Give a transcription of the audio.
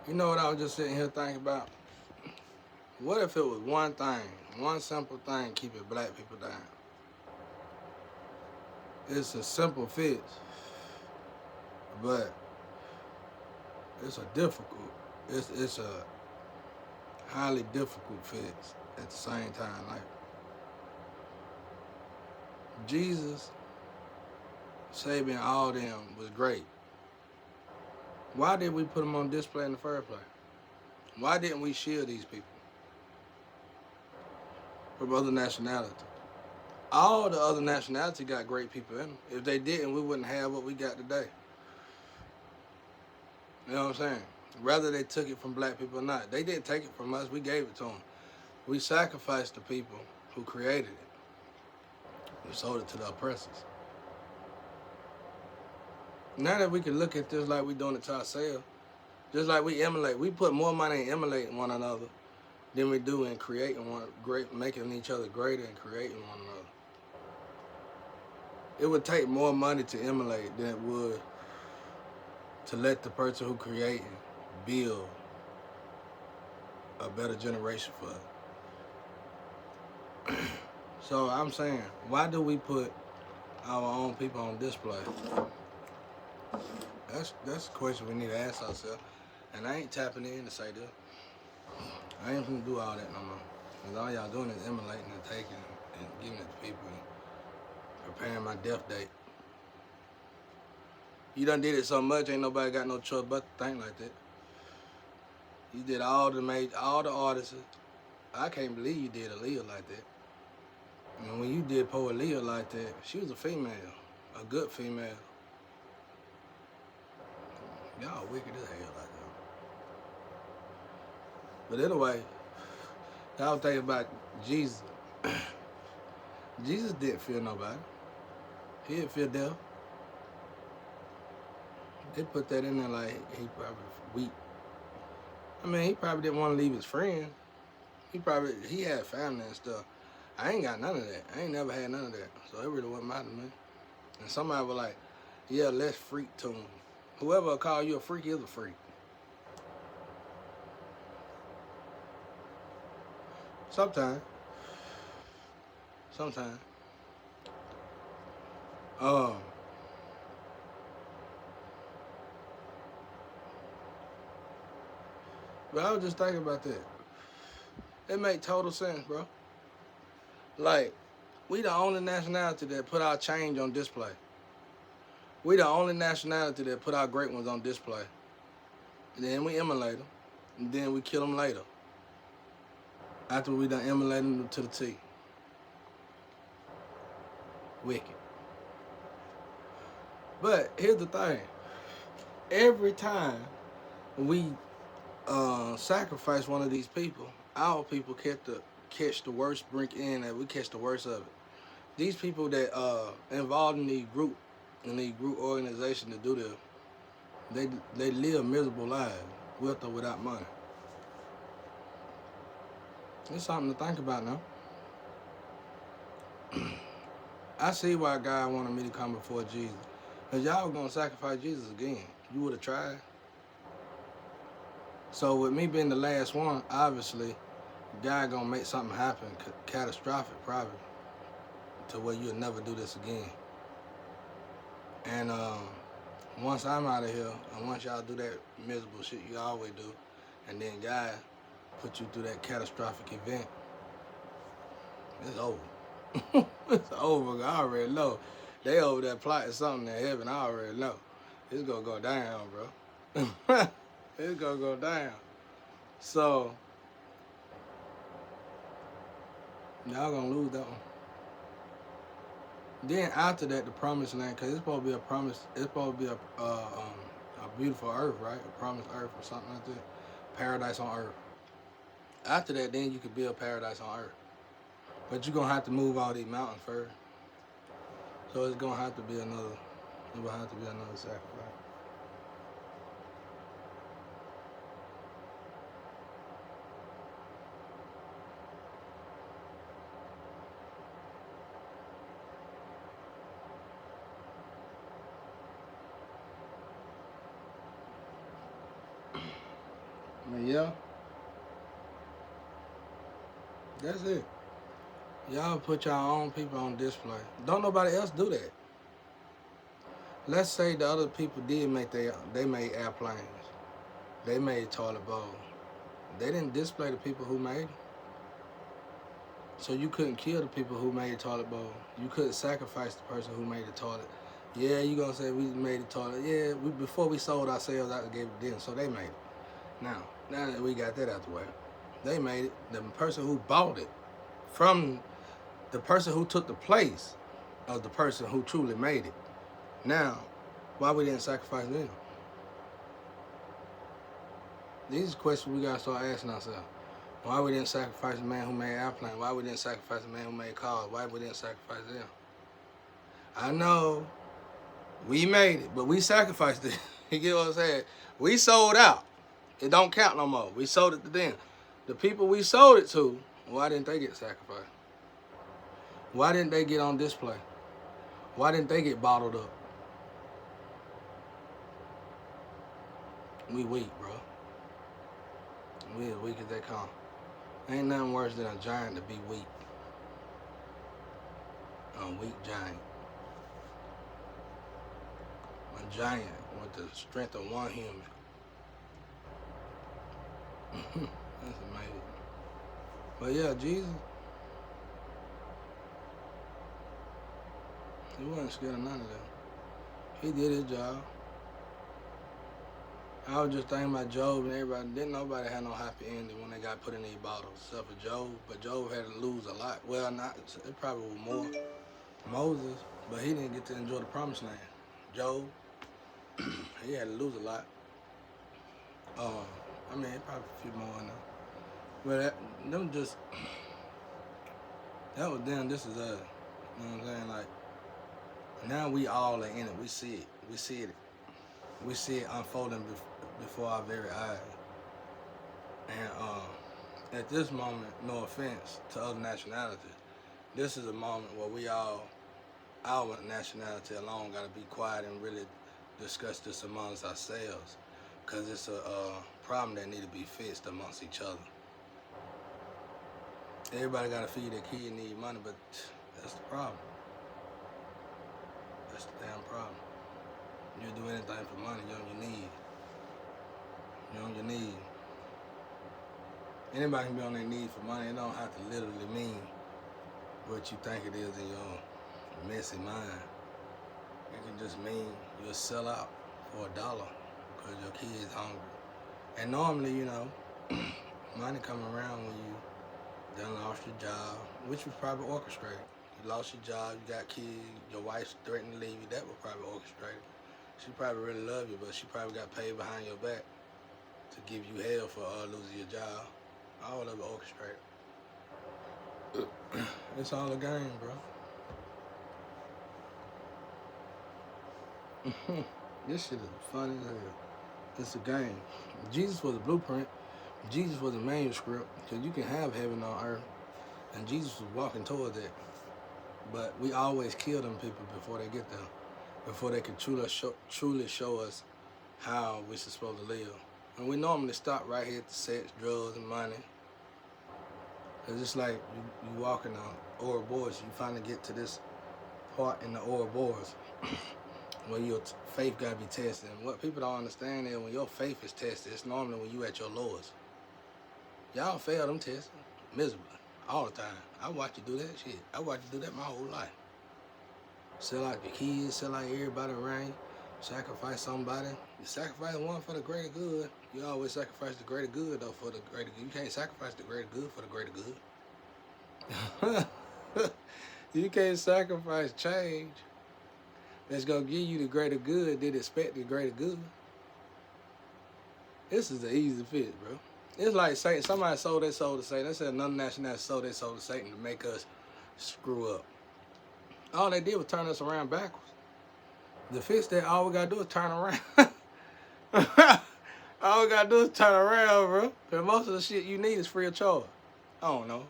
You know what I was just sitting here thinking about? What if it was one thing, one simple thing keeping black people down? It's a simple fix, but it's a difficult, it's a highly difficult fix at the same time. Like Jesus saving all them was great. Why did we put them on display in the first place? Why didn't we shield these people from other nationalities? All the other nationalities got great people in them. If they didn't, we wouldn't have what we got today. You know what I'm saying? Whether they took it from black people or not, they didn't take it from us. We gave it to them. We sacrificed the people who created it. We sold it to the oppressors. Now that we can look at this like we doing it to ourselves, just like we emulate, we put more money in emulating one another than we do in creating one great, making each other greater and creating one another. It would take more money to emulate than it would to let the person who created build a better generation for us. So I'm saying, why do we put our own people on display? That's a question we need to ask ourselves. And I ain't tapping in to say this. I ain't gonna do all that no more. Cause all y'all doing is emulating and taking and giving it to people and preparing my death date. You done did it so much, ain't nobody got no choice but to think like that. You did all the artists. I can't believe you did Aaliyah like that. And when you did Poet Aaliyah like that, she was a female, a good female. Y'all wicked as hell like that. But anyway, I was thinking about Jesus. Jesus didn't fear nobody. He didn't fear death. They put that in there like he probably weak. I mean, he probably didn't want to leave his friends. He had family and stuff. I ain't got none of that. I ain't never had none of that. So it really wasn't matter to me. And somebody was like, yeah, let's freak to him. Whoever will call you a freak is a freak. Sometimes. Sometimes. Um, but I was just thinking about that. It make total sense, bro. Like, we the only nationality that put our change on display. We the only nationality that put our great ones on display. And then we emulate them. And then we kill them later. After we done emulate them to the T. Wicked. But here's the thing. Every time we sacrifice one of these people, our people catch the worst brink in that we catch the worst of it. These people that involved in these group organization to do this, they live miserable lives with or without money. It's something to think about now. I see why God wanted me to come before Jesus. Because y'all gonna sacrifice Jesus again. You would have tried. So with me being the last one, obviously, God gonna make something happen, catastrophic probably, to where you'll never do this again. And once I'm out of here, and once y'all do that miserable shit you always do, and then God put you through that catastrophic event, it's over. It's over. I already know. They over there plotting something in heaven. I already know. It's gonna go down, bro. It's gonna go down. So y'all gonna lose that one. Then after that, the promised land, cause it's supposed to be a promise. It's supposed to be a beautiful earth, right? A promised earth or something like that. Paradise on earth. After that, then you could build paradise on earth. But you're gonna have to move all these mountains first. So it's gonna have to be another. It will have to be another sacrifice. But yeah, that's it. Y'all put y'all own people on display. Don't nobody else do that. Let's say the other people did they made airplanes. They made toilet bowls. They didn't display the people who made them. So you couldn't kill the people who made the toilet bowl. You couldn't sacrifice the person who made the toilet. Yeah, you gonna say we made the toilet. Yeah, before we sold ourselves out and gave it to them, so they made it. Now that we got that out the way, they made it. The person who bought it from the person who took the place of the person who truly made it. Now, why we didn't sacrifice them? These are questions we gotta start asking ourselves. Why we didn't sacrifice the man who made airplanes? Why we didn't sacrifice the man who made cars? Why we didn't sacrifice them? I know we made it, but we sacrificed it. You get what I'm saying? We sold out. It don't count no more. We sold it to them. The people we sold it to, why didn't they get sacrificed? Why didn't they get on display? Why didn't they get bottled up? We weak, bro. We as weak as they come. Ain't nothing worse than a giant to be weak. A weak giant. A giant with the strength of one human. That's amazing. But yeah, Jesus, he wasn't scared of none of that. He did his job. I was just thinking about Job and everybody. Didn't nobody have no happy ending when they got put in these bottles, except for Job. But Job had to lose a lot. Well, not it probably was more. Moses, but he didn't get to enjoy the promised land. Job, he had to lose a lot. I mean, probably a few more in there. But them just, that was them, this is us. You know what I'm saying? Like, now we all are in it. We see it. We see it. We see it unfolding before our very eyes. And at this moment, no offense to other nationalities, this is a moment where we all, our nationality alone, got to be quiet and really discuss this amongst ourselves, because it's a problem that need to be fixed amongst each other. Everybody got to feed their kid and need money, but that's the problem. That's the damn problem. You do anything for money, you're on your knees. You're on your knees. Anybody can be on their knees for money. It don't have to literally mean what you think it is in your messy mind. It can just mean you'll sell out for $1 because your kid's hungry. And normally, you know, money come around when you done lost your job, which was probably orchestrated. You lost your job, you got kids, your wife's threatened to leave you, that was probably orchestrated. She probably really loved you, but she probably got paid behind your back to give you hell for losing your job. All of it orchestrated. It's all a game, bro. This shit is funny as hell. It's a game. Jesus was a blueprint. Jesus was a manuscript, because you can have heaven on earth, and Jesus was walking towards it. But we always kill them people before they get there, before they can truly show us how we're supposed to live. And we normally stop right here at the sex, drugs, and money. It's just like you walking on Ouroboros, you finally get to this part in the Ouroboros where your faith got to be tested. And what people don't understand is when your faith is tested, it's normally when you at your lowest. Y'all fail them tests miserably all the time. I watch you do that shit. I watch you do that my whole life. Sell out your kids, sell out everybody around you, sacrifice somebody. You sacrifice one for the greater good. You always sacrifice the greater good, though, for the greater good. You can't sacrifice the greater good for the greater good. You can't sacrifice change that's going to give you the greater good, then expect the greater good. This is the easy fix, bro. It's like Satan. Somebody sold their soul to Satan. They said another nationality sold their soul to Satan to make us screw up. All they did was turn us around backwards. To fix that, all we got to do is turn around. All we got to do is turn around, bro. Because most of the shit you need is free of charge. I don't know.